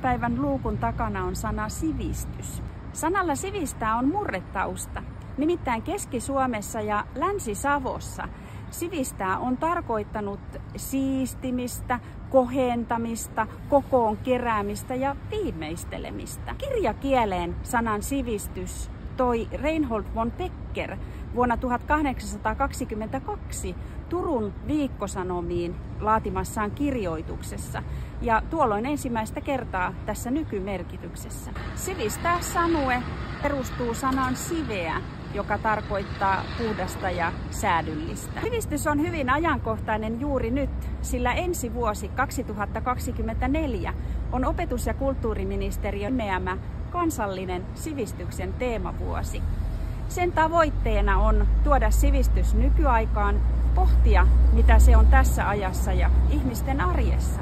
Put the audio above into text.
Tämän päivän luukun takana on sana sivistys. Sanalla sivistää on murretausta. Nimittäin Keski-Suomessa ja Länsi-Savossa sivistää on tarkoittanut siistimistä, kohentamista, kokoon keräämistä ja viimeistelemistä. Kirjakieleen sanan sivistys toi Reinhold von Becker vuonna 1822 Turun Viikkosanomiin laatimassaan kirjoituksessa ja tuolloin ensimmäistä kertaa tässä nykymerkityksessä. Sivistää sanue perustuu sanaan siveä, joka tarkoittaa puhdasta ja säädyllistä. Sivistys on hyvin ajankohtainen juuri nyt, sillä ensi vuosi 2024 on opetus- ja kulttuuriministeriön nimeämä kansallinen sivistyksen teemavuosi. Sen tavoitteena on tuoda sivistys nykyaikaan, pohtia mitä se on tässä ajassa ja ihmisten arjessa.